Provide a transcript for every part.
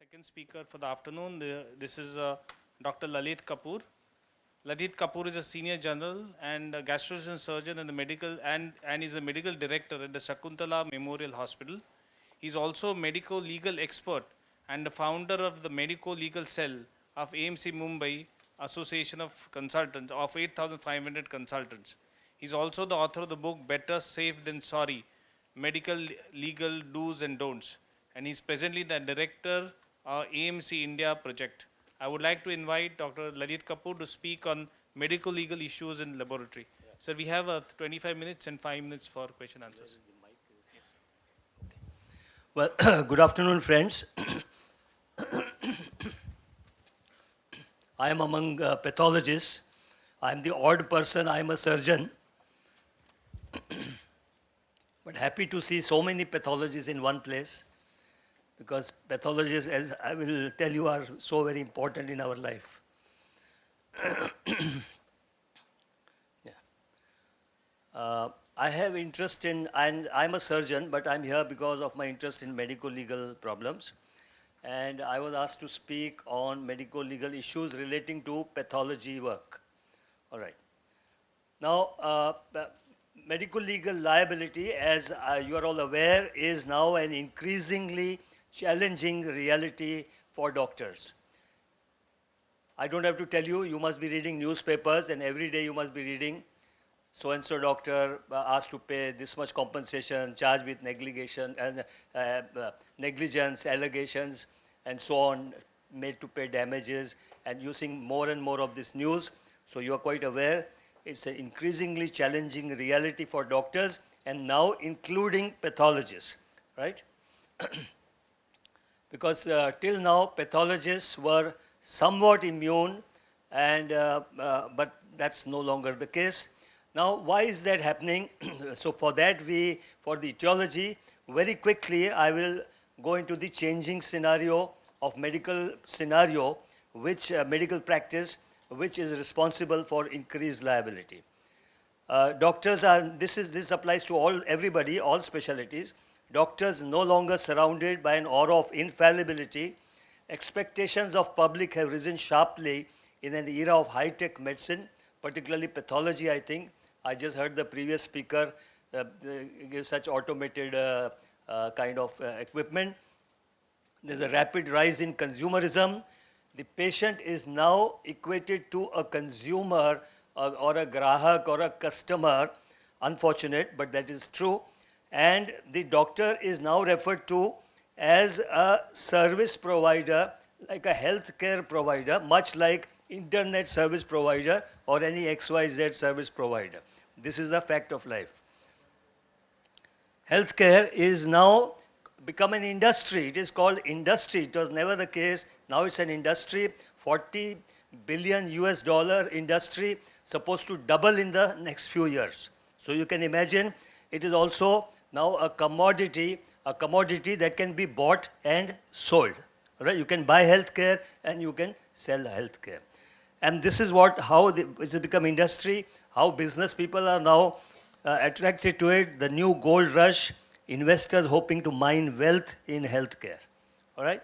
second speaker for the afternoon. This is Dr. Lalit Kapoor. Lalit Kapoor is a senior general and a gastroenterologist surgeon in the and is the medical director at the Shakuntala Memorial Hospital. He's also a medico legal expert and the founder of the medico legal cell of AMC Mumbai Association of Consultants of 8,500 consultants. He's also the author of the book Better Safe Than Sorry, Medical Legal Do's and Don'ts. And he's presently the director AMC India project. I would like to invite Dr. Lalit Kapoor to speak on medical legal issues in laboratory. Yeah. So we have 25 minutes and 5 minutes for question answers. Well, good afternoon, friends. I am among pathologists. I am the odd person. I am a surgeon. But happy to see so many pathologists in one place, because pathologists, as I will tell you, are so very important in our life. I have interest in, and I'm a surgeon, but I'm here because of my interest in medical legal problems. And I was asked to speak on medical legal issues relating to pathology work. All right. Now, medical legal liability, as you are all aware, is now an increasingly challenging reality for doctors. I don't have to tell you, you must be reading newspapers, and every day you must be reading so-and-so doctor asked to pay this much compensation, charged with negligence, allegations, and so on, made to pay damages, and using more and more of this news. So you are quite aware, it's an increasingly challenging reality for doctors, and now including pathologists, right? Because till now, pathologists were somewhat immune, and but that's no longer the case. Now, why is that happening? So for that, for the etiology, very quickly, I will go into the changing scenario of medical scenario, which medical practice, which is responsible for increased liability. Doctors are, this applies to everybody, all specialties. Doctors no longer surrounded by an aura of infallibility. Expectations of public have risen sharply in an era of high-tech medicine, particularly pathology, I think. I just heard the previous speaker give such automated kind of equipment. There's a rapid rise in consumerism. The patient is now equated to a consumer or a grahak or a customer. Unfortunate, but that is true. And the doctor is now referred to as a service provider, like a healthcare provider, much like internet service provider or any XYZ service provider. This is the fact of life. Healthcare is now become an industry. It is called industry. It was never the case. Now it's an industry, $40 billion industry, supposed to double in the next few years. So you can imagine it is also now a commodity that can be bought and sold. Right? You can buy healthcare and you can sell healthcare. And this is how it's become industry, how business people are now attracted to it, the new gold rush, investors hoping to mine wealth in healthcare. All right?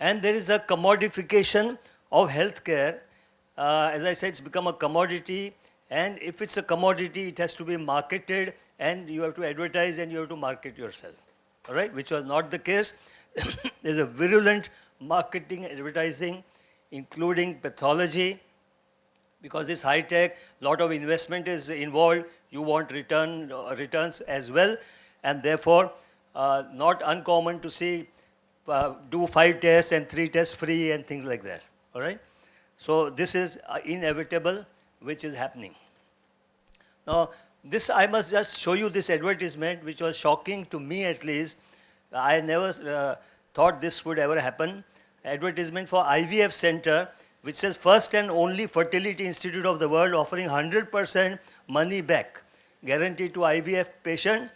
And there is a commodification of healthcare. As I said, it's become a commodity, and if it's a commodity, it has to be marketed, and you have to advertise and you have to market yourself. All right? Which was not the case. There's a virulent marketing, advertising, including pathology, because it's high tech, lot of investment is involved, you want returns as well, and therefore not uncommon to see do 5 tests and 3 tests free and things like that. All right? So this is inevitable, which is happening. Now, I must just show you this advertisement, which was shocking to me at least. I never thought this would ever happen. Advertisement for IVF center, which says first and only fertility institute of the world, offering 100% money back, guaranteed to IVF patient.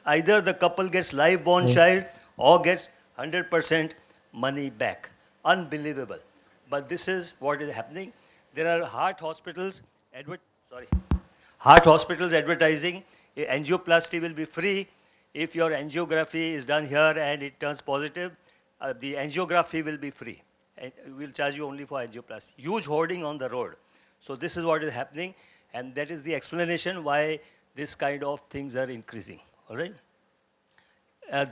Either the couple gets live born child or gets 100% money back. Unbelievable. But this is what is happening. There are heart hospitals advertising angioplasty will be free if your angiography is done here and it turns positive. the angiography will be free. And we'll charge you only for angioplasty. Huge hoarding on the road. So this is what is happening, and that is the explanation why this kind of things are increasing. All right.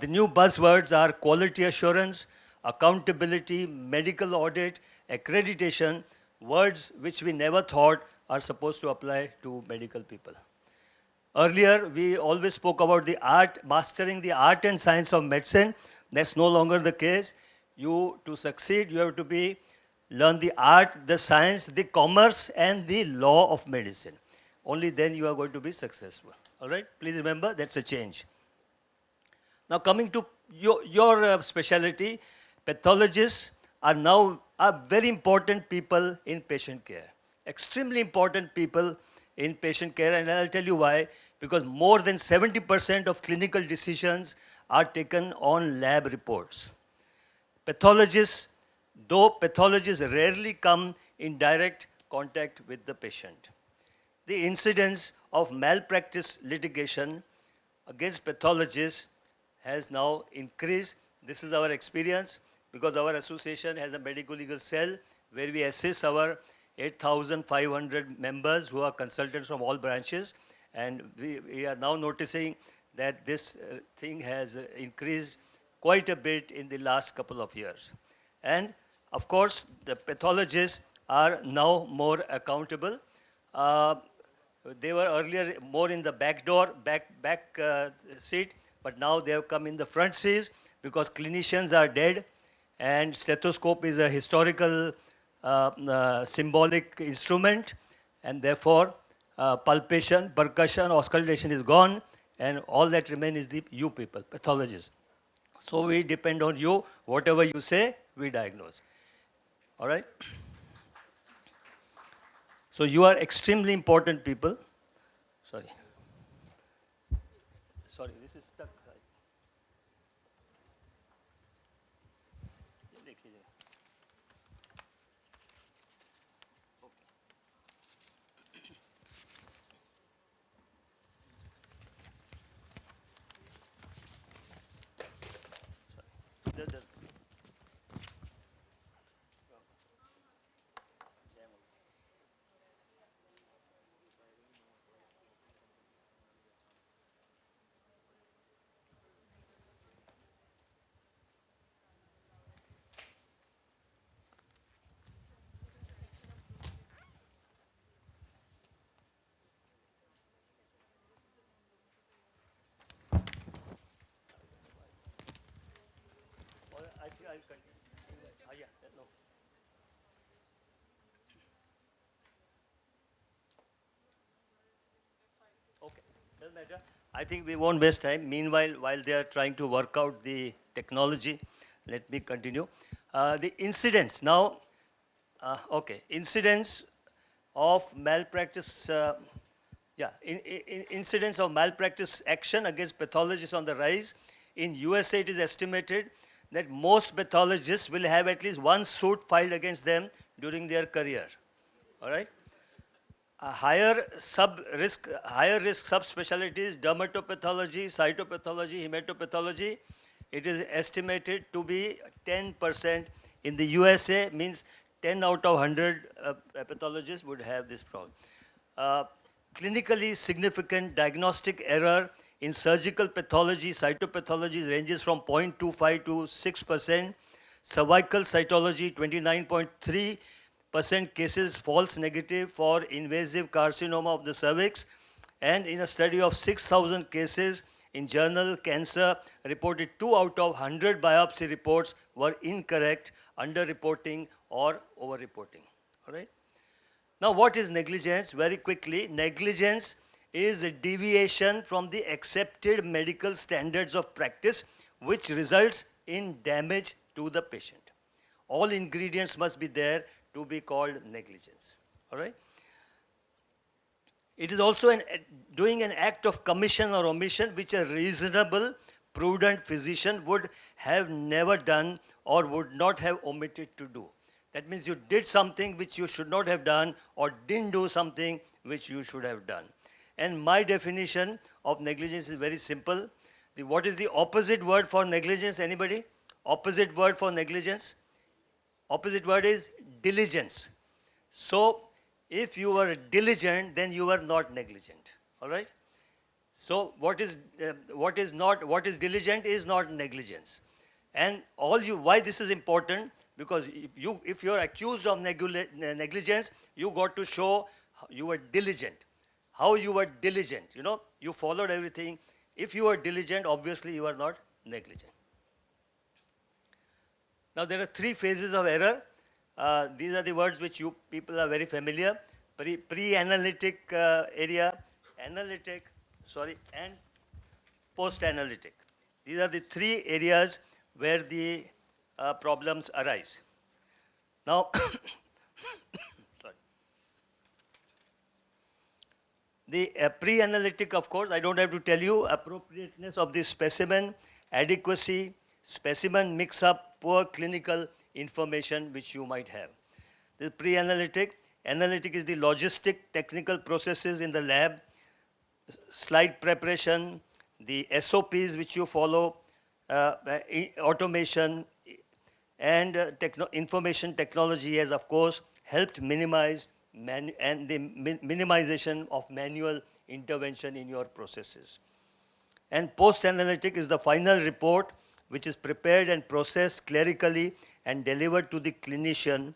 The new buzzwords are quality assurance, accountability, medical audit, accreditation, words which we never thought are supposed to apply to medical people. Earlier, we always spoke about the art, mastering the art and science of medicine. That's no longer the case. To succeed, you have to learn the art, the science, the commerce, and the law of medicine. Only then you are going to be successful. All right? Please remember, that's a change. Now coming to your specialty, pathologists are now very important people in patient care. Extremely important people in patient care, and I'll tell you why. Because more than 70% of clinical decisions are taken on lab reports. Pathologists, though pathologists rarely come in direct contact with the patient. The incidence of malpractice litigation against pathologists has now increased. This is our experience because our association has a medical legal cell where we assist our 8,500 members who are consultants from all branches, and we are now noticing that this thing has increased quite a bit in the last couple of years. And of course, the pathologists are now more accountable. They were earlier more in the back seat, but now they have come in the front seats because clinicians are dead, and stethoscope is a historical symbolic instrument, and therefore palpation, percussion, auscultation is gone, and all that remains is you people, pathologists. So we depend on you. Whatever you say, we diagnose. All right? So you are extremely important people. Sorry, this is stuck. I'll continue. Yeah, no. Okay, doesn't matter. I think we won't waste time. Meanwhile, while they are trying to work out the technology, let me continue. The incidents now, incidents of malpractice, incidents of malpractice action against pathologists on the rise. In USA, it is estimated that most pathologists will have at least one suit filed against them during their career. All right? Higher risk subspecialties, dermatopathology, cytopathology, hematopathology, it is estimated to be 10%. In the USA, means 10 out of 100 pathologists would have this problem. Clinically significant diagnostic error in surgical pathology, cytopathology ranges from 0.25 to 6%. Cervical cytology, 29.3% cases false negative for invasive carcinoma of the cervix. And in a study of 6,000 cases in journal Cancer, reported 2 out of 100 biopsy reports were incorrect, underreporting or overreporting. All right? Now, what is negligence? Very quickly, negligence is a deviation from the accepted medical standards of practice, which results in damage to the patient. All ingredients must be there to be called negligence. All right? It is also doing an act of commission or omission which a reasonable, prudent physician would have never done or would not have omitted to do. That means you did something which you should not have done or didn't do something which you should have done. And my definition of negligence is very simple. What is the opposite word for negligence? Anybody? Opposite word for negligence? Opposite word is diligence. So, if you were diligent, then you were not negligent. All right? So, what is diligent is not negligence. And why this is important? Because if you are accused of negligence, you got to show you were diligent. How you were diligent, you followed everything. If you were diligent, obviously you are not negligent. Now there are three phases of error. These are the words which you people are very familiar. Pre-analytic area, analytic, and post-analytic. These are the three areas where the problems arise. Now, the pre-analytic, of course, I don't have to tell you, appropriateness of the specimen, adequacy, specimen mix-up, poor clinical information which you might have. This is pre-analytic. Analytic is the logistic technical processes in the lab, slide preparation, the SOPs which you follow, automation, and information technology has, of course, helped minimize and the minimization of manual intervention in your processes. And post-analytic is the final report which is prepared and processed clerically and delivered to the clinician,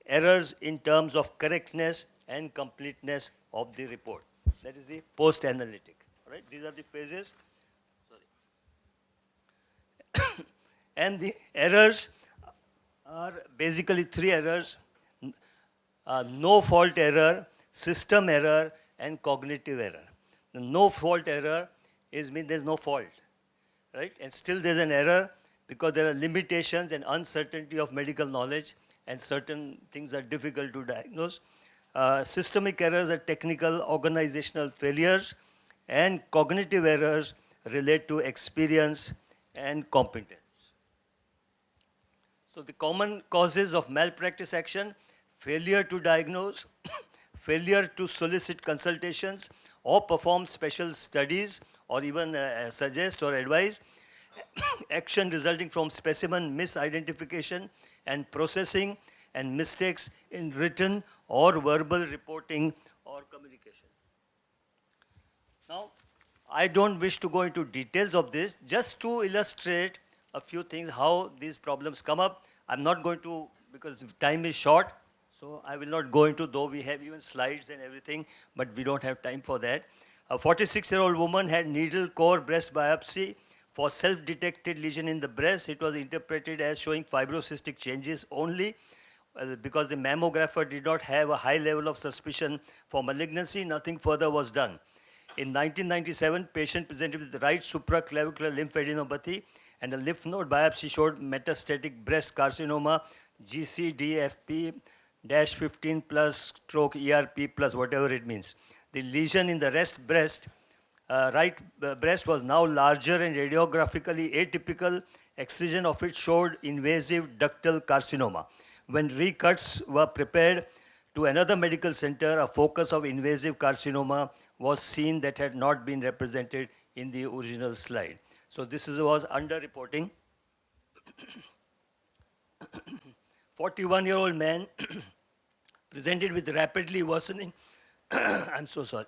errors in terms of correctness and completeness of the report. That is the post-analytic. Right? These are the phases. And the errors are basically three errors: no fault error, system error, and cognitive error. The no fault error means there's no fault, right? And still there's an error because there are limitations and uncertainty of medical knowledge, and certain things are difficult to diagnose. Systemic errors are technical organizational failures, and cognitive errors relate to experience and competence. So the common causes of malpractice action: failure to diagnose, failure to solicit consultations or perform special studies or even suggest or advise, action resulting from specimen misidentification and processing, and mistakes in written or verbal reporting or communication. Now, I don't wish to go into details of this, just to illustrate a few things, how these problems come up. I'm not going to, because time is short, so I will not go into, though we have even slides and everything, but we don't have time for that. A 46-year-old woman had needle core breast biopsy for self-detected lesion in the breast. It was interpreted as showing fibrocystic changes only because the mammographer did not have a high level of suspicion for malignancy. Nothing further was done. In 1997, patient presented with the right supraclavicular lymphadenopathy, and a lymph node biopsy showed metastatic breast carcinoma, GCDFP-15 plus stroke ERP plus whatever it means. The lesion in the right breast was now larger and radiographically atypical. Excision of it showed invasive ductal carcinoma. When recuts were prepared to another medical center, a focus of invasive carcinoma was seen that had not been represented in the original slide. So this was underreporting. 41-year-old man presented with rapidly worsening, I'm so sorry,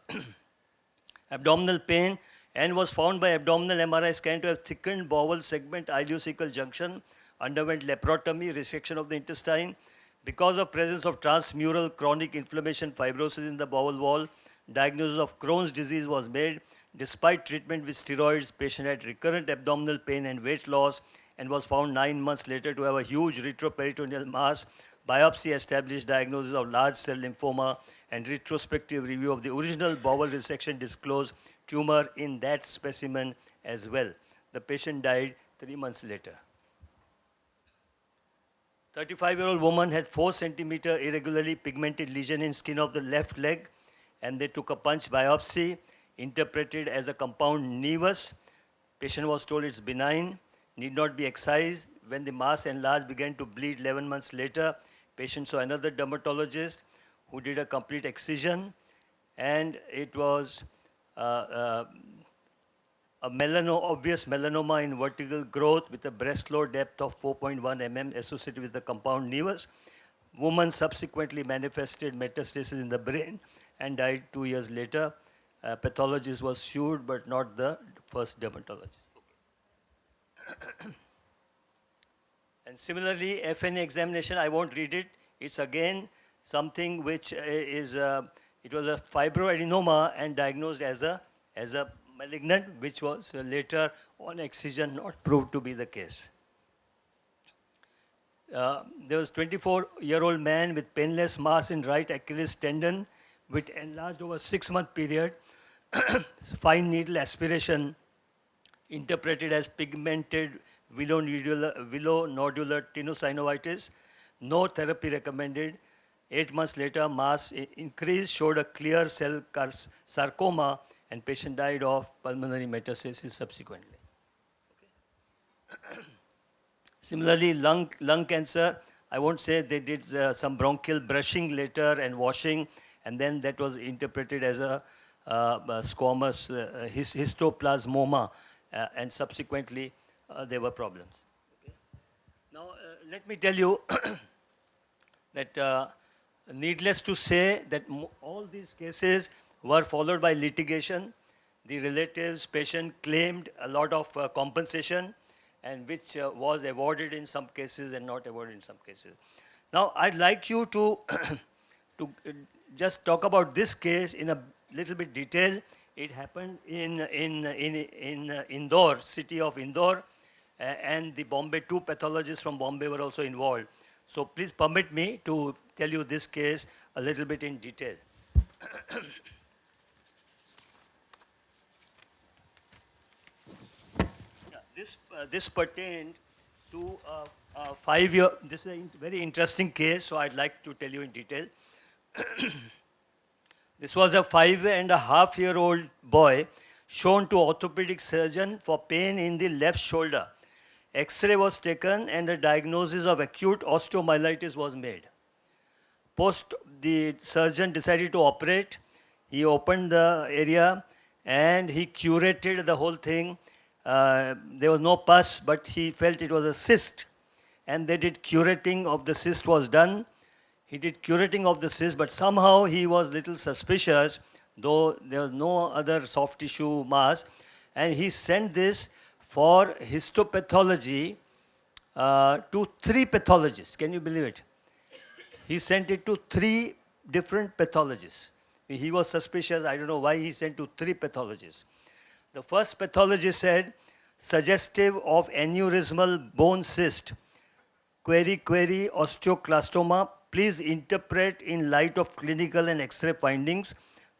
abdominal pain, and was found by abdominal MRI scan to have thickened bowel segment ileocecal junction, underwent laparotomy, resection of the intestine. Because of presence of transmural chronic inflammation fibrosis in the bowel wall, diagnosis of Crohn's disease was made. Despite treatment with steroids, patient had recurrent abdominal pain and weight loss, and was found 9 months later to have a huge retroperitoneal mass. Biopsy established diagnosis of large cell lymphoma, and retrospective review of the original bowel resection disclosed tumor in that specimen as well. The patient died 3 months later. 35-year-old woman had 4 centimeter irregularly pigmented lesion in skin of the left leg, and they took a punch biopsy, interpreted as a compound nevus. Patient was told it's benign, need not be excised. When the mass enlarged, began to bleed 11 months later. Patient saw another dermatologist who did a complete excision, and it was a obvious melanoma in vertical growth with a breast floor depth of 4.1 mm associated with the compound nevus. Woman subsequently manifested metastasis in the brain and died 2 years later. Pathologist was sued, but not the first dermatologist. And similarly, FNA examination, I won't read it. It's again something which it was a fibroadenoma and diagnosed as a malignant, which was later on excision not proved to be the case. There was 24-year-old man with painless mass in right Achilles tendon, which enlarged over 6-month period. Fine needle aspiration interpreted as pigmented villonodular tenosynovitis. No therapy recommended. 8 months later, mass increase showed a clear cell sarcoma, and patient died of pulmonary metastasis subsequently. Okay. Similarly, lung cancer, I won't say they did some bronchial brushing later and washing, and then that was interpreted as a squamous histoplasmoma, and subsequently there were problems. Okay. Now, let me tell you that needless to say that all these cases were followed by litigation. The relatives, patient claimed a lot of compensation, and which was awarded in some cases and not awarded in some cases. Now, I'd like you to, just talk about this case in a little bit detail. It happened in Indore, city of Indore, and the Bombay, 2 pathologists from Bombay were also involved. So please permit me to tell you this case a little bit in detail. This pertained to a 5-year, this is a very interesting case, so I'd like to tell you in detail. This was a 5.5-year-old boy shown to orthopedic surgeon for pain in the left shoulder. X-ray was taken and a diagnosis of acute osteomyelitis was made. Post, the surgeon decided to operate. He opened the area and he curated the whole thing. There was no pus, but he felt it was a cyst. And they did curating of the cyst was done. He did curating of the cyst, but somehow he was little suspicious, though there was no other soft tissue mass. And he sent this for histopathology to 3 pathologists. Can you believe it? He sent it to 3 different pathologists. He was suspicious. I don't know why he sent to 3 pathologists. The first pathologist said, suggestive of aneurysmal bone cyst, query osteoclastoma. Please interpret in light of clinical and X-ray findings.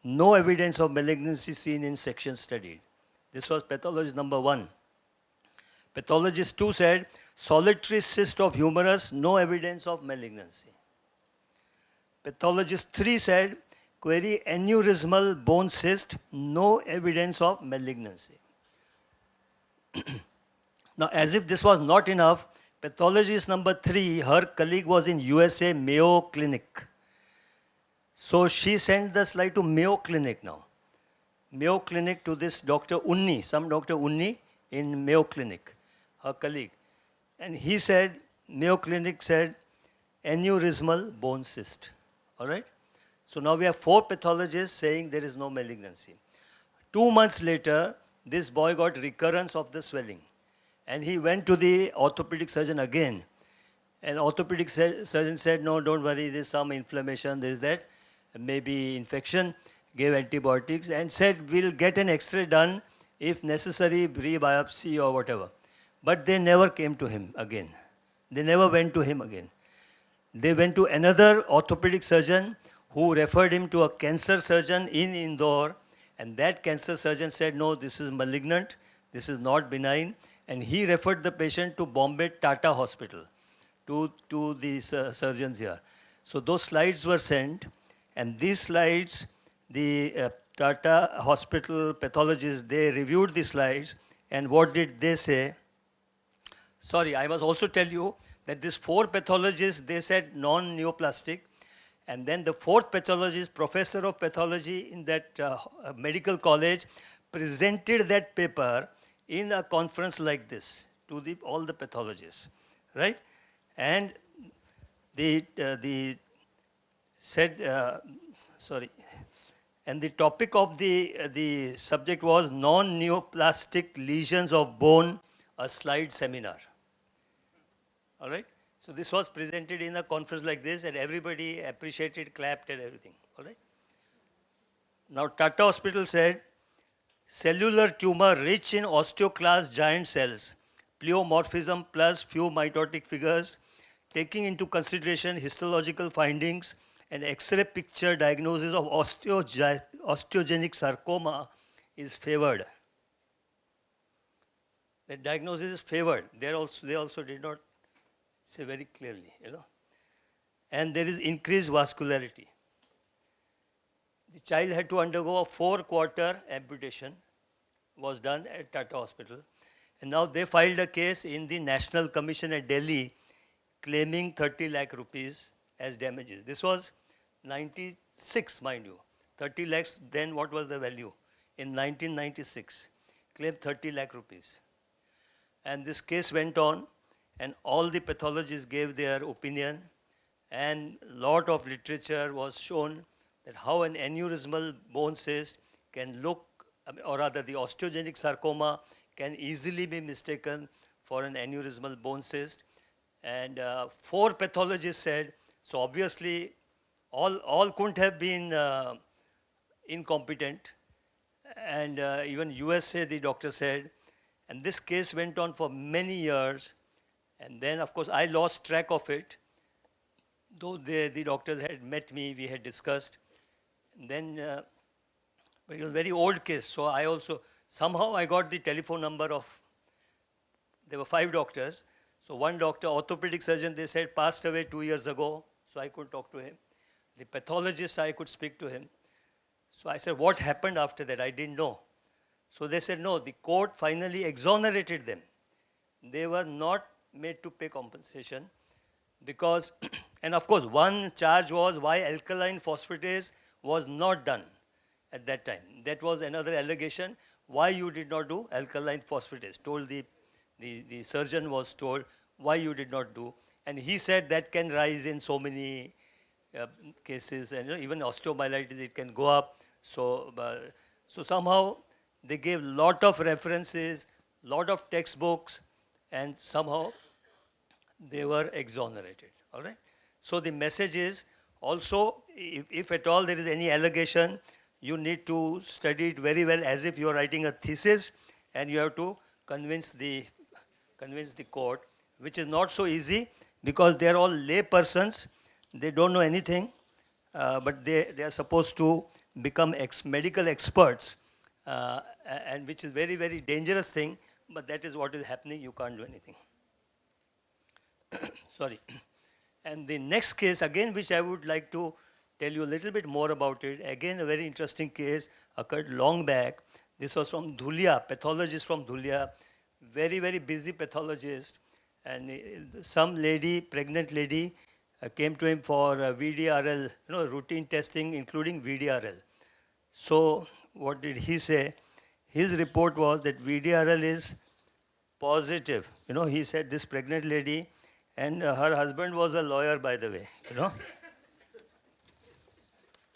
No evidence of malignancy seen in section studied. This was pathologist number 1. Pathologist 2 said, solitary cyst of humerus, no evidence of malignancy. Pathologist 3 said, query aneurysmal bone cyst, no evidence of malignancy. Now, as if this was not enough, pathologist number 3, her colleague was in USA Mayo Clinic. So she sent the slide to Mayo Clinic now. Mayo Clinic to this Dr. Unni, some Dr. Unni in Mayo Clinic, her colleague. And he said, Mayo Clinic said, aneurysmal bone cyst. All right? So now we have 4 pathologists saying there is no malignancy. 2 months later, this boy got recurrence of the swelling. And he went to the orthopedic surgeon again. And orthopedic surgeon said, no, don't worry, there's some inflammation, there's that, maybe infection, gave antibiotics and said, we'll get an X-ray done, if necessary, re-biopsy or whatever. But they never came to him again. They never went to him again. They went to another orthopedic surgeon who referred him to a cancer surgeon in Indore, and that cancer surgeon said, no, this is malignant, this is not benign, and he referred the patient to Bombay Tata Hospital, to these surgeons here. So those slides were sent, and these slides, the Tata Hospital pathologists, they reviewed the slides, and what did they say? Sorry, I must also tell you that these 4 pathologists, they said non-neoplastic, and then the 4th pathologist, professor of pathology in that medical college, presented that paper in a conference like this to all the pathologists, right? And the said, sorry, and the topic of the subject was non-neoplastic lesions of bone, a slide seminar. All right? So this was presented in a conference like this, and everybody appreciated, clapped, and everything. All right? Now, Tata Hospital said, cellular tumor rich in osteoclast giant cells, pleomorphism plus few mitotic figures, taking into consideration histological findings and X-ray picture diagnosis of osteogenic sarcoma is favored. The diagnosis is favored. They also did not say very clearly, you know. And there is increased vascularity. The child had to undergo a 4-quarter amputation, was done at Tata Hospital. And now they filed a case in the National Commission at Delhi claiming 30 lakh rupees as damages. This was 96, mind you. 30 lakhs, then what was the value? In 1996, claimed 30 lakh rupees. And this case went on, and all the pathologists gave their opinion, and lot of literature was shown that how an aneurysmal bone cyst can look, or rather the osteogenic sarcoma can easily be mistaken for an aneurysmal bone cyst. And 4 pathologists said, so obviously all couldn't have been incompetent. And even USA, the doctor said, and this case went on for many years. And then, of course, I lost track of it. Though the doctors had met me, we had discussed. And then, but it was a very old case. So I also, somehow I got the telephone number of, there were 5 doctors. So one doctor, orthopedic surgeon, they said passed away 2 years ago. So I could talk to him. The pathologist, I could speak to him. So I said, what happened after that? I didn't know. So they said, no, the court finally exonerated them. They were not made to pay compensation because, and of course, one charge was why alkaline phosphatase was not done at that time. That was another allegation. Why you did not do alkaline phosphatase? Told the surgeon was told why you did not do. And he said that can rise in so many cases, and even osteomyelitis, it can go up. So, so somehow they gave lot of references, lot of textbooks, and somehow they were exonerated. All right. So the message is also, if at all there is any allegation, you need to study it very well as if you are writing a thesis, and you have to convince the court, which is not so easy because they are all lay persons. They don't know anything, but they are supposed to become medical experts, and which is very, very dangerous thing, but that is what is happening. You can't do anything. Sorry. And the next case, again, which I would like to tell you a little bit more about it, again, a very interesting case occurred long back. This was from Dhulia, pathologist from Dhulia, very, very busy pathologist. And some lady, pregnant lady, came to him for VDRL, routine testing, including VDRL. So what did he say? His report was that VDRL is positive. He said this pregnant lady, and her husband was a lawyer, by the way,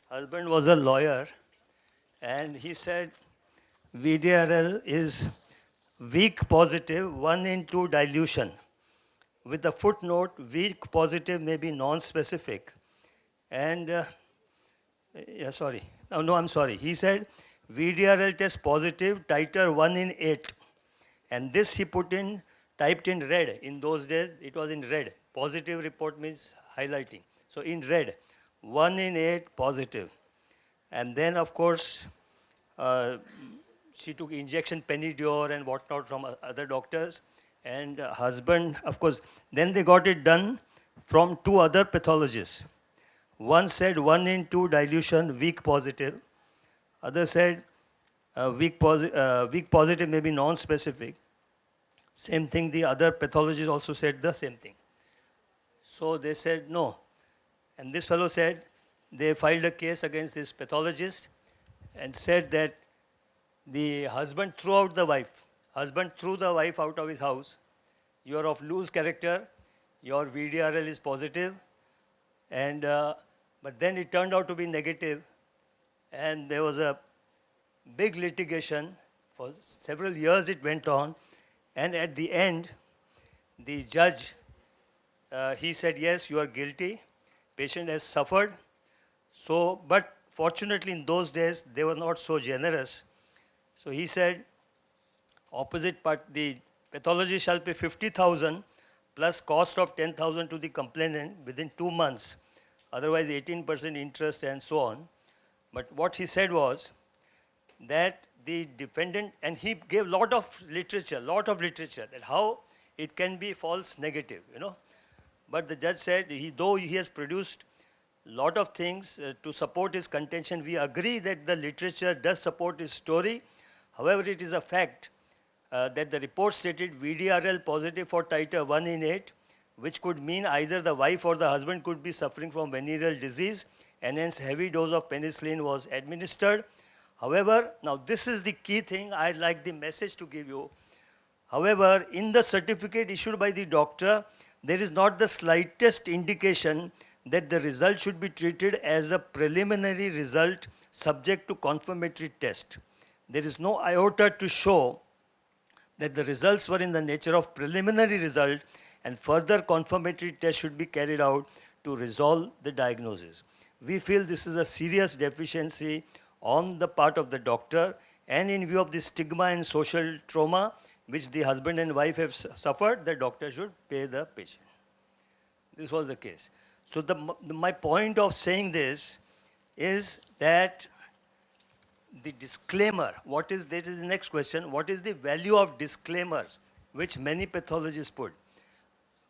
Husband was a lawyer, and he said VDRL is weak positive, 1:2 dilution. With the footnote, weak positive may be non-specific. And, I'm sorry. He said VDRL test positive, titer 1:8. And this he typed in red. In those days, it was in red. Positive report means highlighting. So in red, 1:8 positive. And then, of course, she took injection Penidior and whatnot from other doctors. And husband, of course, then they got it done from 2 other pathologists. One said 1:2 dilution, weak positive. Other said weak positive may be non-specific. Same thing, the other pathologists also said the same thing. So they said no. And this fellow said, they filed a case against this pathologist and said that The husband threw out the wife. Husband threw the wife out of his house. You are of loose character. Your VDRL is positive, and but then it turned out to be negative, and there was a big litigation. For several years it went on, and at the end, the judge he said, yes, you are guilty. Patient has suffered. So, but fortunately in those days they were not so generous. So he said, opposite part, the pathologist shall pay 50,000 plus cost of 10,000 to the complainant within 2 months. Otherwise 18% interest and so on. But what he said was that the defendant, and he gave lot of literature that how it can be false negative, you know. But the judge said, though he has produced lot of things to support his contention, we agree that the literature does support his story. However, it is a fact that the report stated VDRL positive for titer 1 in 8, which could mean either the wife or the husband could be suffering from venereal disease, and hence heavy dose of penicillin was administered. However, now this is the key thing I'd like the message to give you. However, in the certificate issued by the doctor, there is not the slightest indication that the result should be treated as a preliminary result subject to confirmatory test. There is no iota to show that the results were in the nature of preliminary result, and further confirmatory test should be carried out to resolve the diagnosis. We feel this is a serious deficiency on the part of the doctor, and in view of the stigma and social trauma which the husband and wife have suffered, the doctor should pay the patient. This was the case. So my point of saying this is that the disclaimer, that is the next question, what is the value of disclaimers which many pathologists put?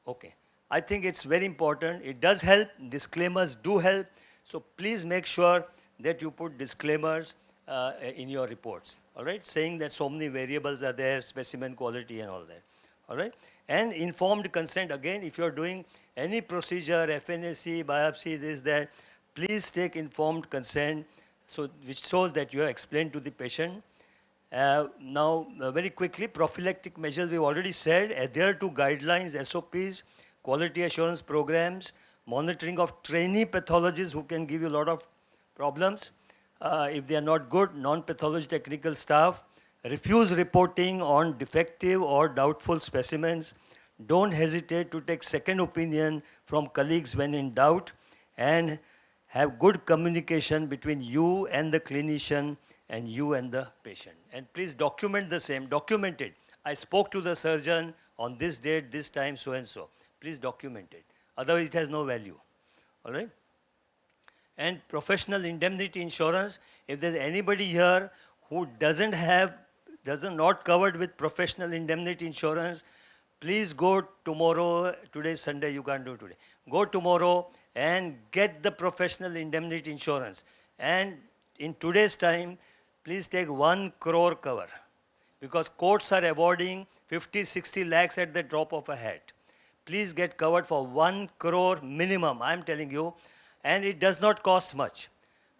Okay, I think it's very important. It does help, disclaimers do help. So please make sure that you put disclaimers in your reports, all right? Saying that so many variables are there, specimen quality and all that, all right? And informed consent, again, if you're doing any procedure, FNAC, biopsy, this, that, please take informed consent, so which shows that you have explained to the patient. Now, very quickly, prophylactic measures, we've already said, adhere to guidelines, SOPs, quality assurance programs, monitoring of trainee pathologists who can give you a lot of problems. If they are not good, non-pathology technical staff, refuse reporting on defective or doubtful specimens. Don't hesitate to take second opinion from colleagues when in doubt, and have good communication between you and the clinician and you and the patient. And please document the same, document it. I spoke to the surgeon on this date, this time, so and so. Please document it. Otherwise, it has no value. All right? And professional indemnity insurance, if there's anybody here who not covered with professional indemnity insurance, please go tomorrow. Today is Sunday, you can't do today. Go tomorrow and get the professional indemnity insurance. And in today's time, please take 1 crore cover, because courts are awarding 50, 60 lakhs at the drop of a hat. Please get covered for 1 crore minimum, I'm telling you. And it does not cost much.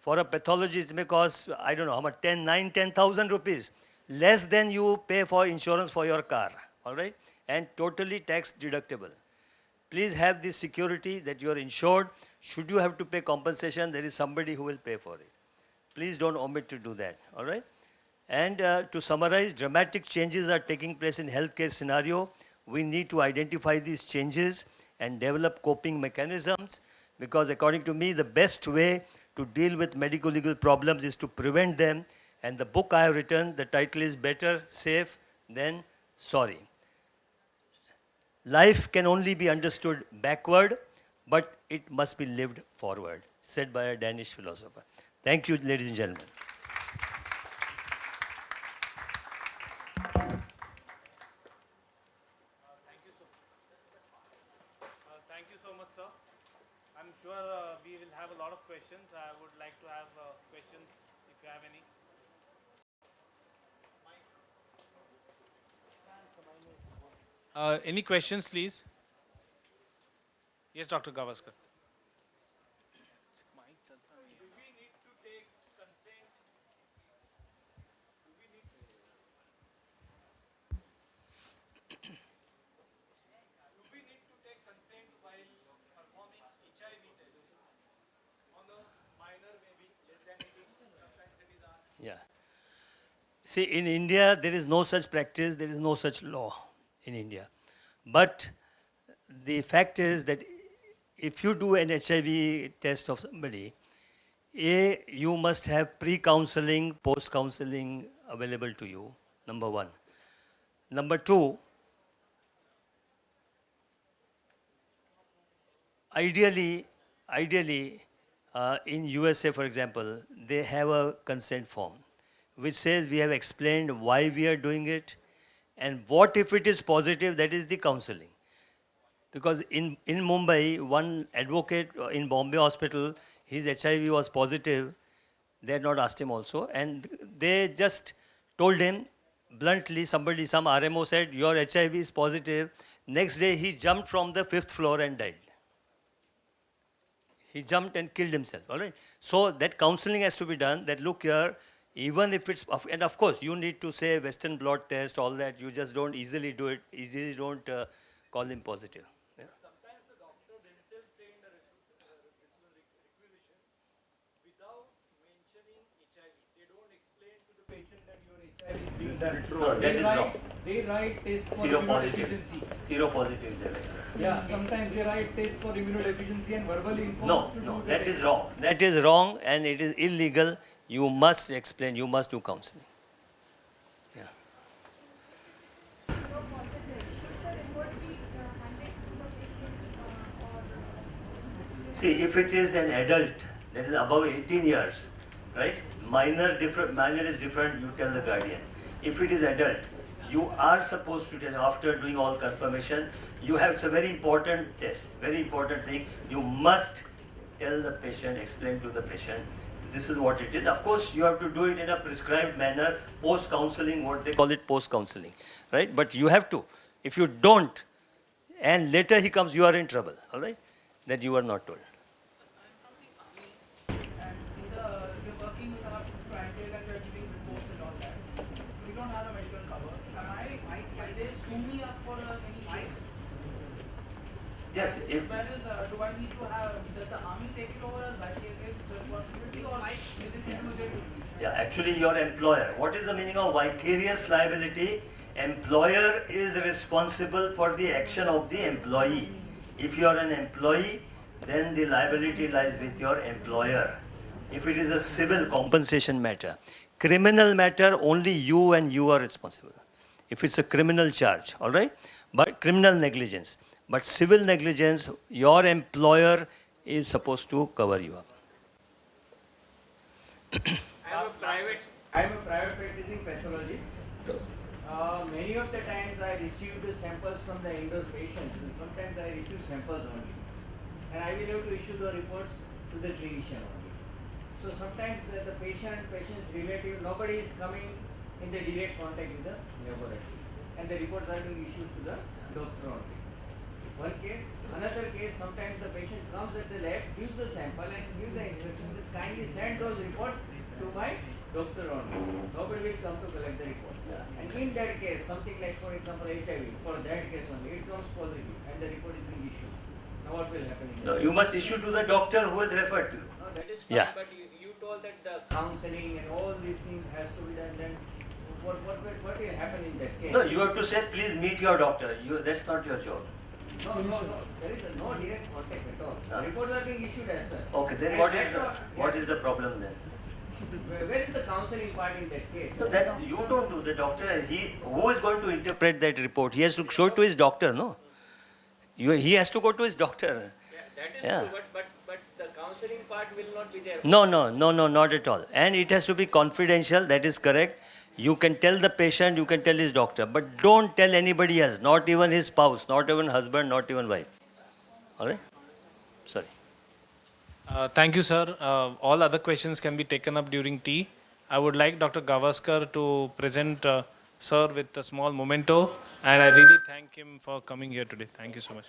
For a pathologist, it may cost, I don't know how much, 10,000 rupees. Less than you pay for insurance for your car, all right? And totally tax deductible. Please have this security that you are insured. Should you have to pay compensation, there is somebody who will pay for it. Please don't omit to do that, all right? And to summarize, dramatic changes are taking place in healthcare scenario. We need to identify these changes and develop coping mechanisms, because according to me, the best way to deal with medical legal problems is to prevent them. And the book I have written, the title is Better Safe Than Sorry. Life can only be understood backward, but it must be lived forward, said by a Danish philosopher. Thank you, ladies and gentlemen. Thank you so much, sir. I'm sure we will have a lot of questions. I would like to have questions if you have any. Any questions, please? Yes, Dr. Gavaskar. Yeah. See, in India, there is no such practice, there is no such law in India. But the fact is that if you do an HIV test of somebody, you must have pre-counseling, post-counseling available to you, number one. Number two, ideally, in USA, for example, they have a consent form which says we have explained why we are doing it and what if it is positive, that is the counseling. Because in Mumbai, one advocate in Bombay hospital, his HIV was positive. They had not asked him also. And they just told him bluntly, some RMO said, your HIV is positive. Next day, he jumped from the 5th floor and died. He jumped and killed himself, all right? So that counseling has to be done, that look here, even if it's, and of course, you need to say Western blot test, all that, you just don't easily do it, easily don't call him positive. Yeah. Sometimes the doctor themselves say in the requisition, without mentioning HIV, they don't explain to the patient that your HIV is being done. No, that is wrong. They write test for Seropositive. immunodeficiency. Seropositive, they write. Yeah, sometimes they write test for immunodeficiency and verbally inform No, us to no, do the that test. is wrong. That is wrong and it is illegal. You must explain, you must do counseling. Yeah. Seropositive. Should the report be handed to the patient or See, if it is an adult, that is above 18 years, right? Minor is different, you tell the guardian. If it is adult, you are supposed to tell after doing all confirmation, you have, it's a very important test, very important thing. You must tell the patient, explain to the patient, this is what it is. Of course, you have to do it in a prescribed manner, post-counseling, what they call it post-counseling, right? But you have to. If you don't, and later he comes, you are in trouble, all right? That you are not told. And you're working with our clientele and we're giving reports and all that. We don't have a medical cover. Can they sue me up for any case? Yes, if Do I need to have, does the army take it over as vicarious responsibility or is it individual? yeah, actually your employer. What is the meaning of vicarious liability? Employer is responsible for the action of the employee. If you are an employee, then the liability lies with your employer. If it is a civil compensation matter, criminal matter, only you and you are responsible. If it's a criminal charge, all right? But criminal negligence. But civil negligence, your employer is supposed to cover you up. I'm a private practicing pathologist. Many of the times I receive the samples from the indoor patients, and sometimes I receive samples only. And I will have to issue the reports to the clinician only. So sometimes the patient's relative, nobody is coming in the direct contact with the laboratory. And the reports are being issued to the doctor only. One case, another case, sometimes the patient comes at the lab, gives the sample and gives the instruction that kindly send those reports to my doctor only. Nobody will come to collect the report. And in that case, something like for example HIV, for that case only, it comes positive and the report is being issued. Now what will happen in that? No, you must issue to the doctor who has referred to you. No, that is fine, Yeah. but you told that the counseling and all these things has to be done, then what will happen in that case? No, you have to say, please meet your doctor. That's not your job. No, there is no direct contact at all. Ah. Reports are being issued as such. Okay, then And what that's is the problem then? Where is the counseling part in that case? So that you don't do. The doctor, who is going to interpret that report? He has to show it to his doctor, no? He has to go to his doctor. Yeah, that is Yeah. true, but the counseling part will not be there. No, not at all. And it has to be confidential, that is correct. You can tell the patient, you can tell his doctor, but don't tell anybody else, not even his spouse, not even husband, not even wife. All right? Sorry. Thank you, sir. All other questions can be taken up during tea. I would like Dr. Gavaskar to present sir with a small memento, and I really thank him for coming here today. Thank you so much.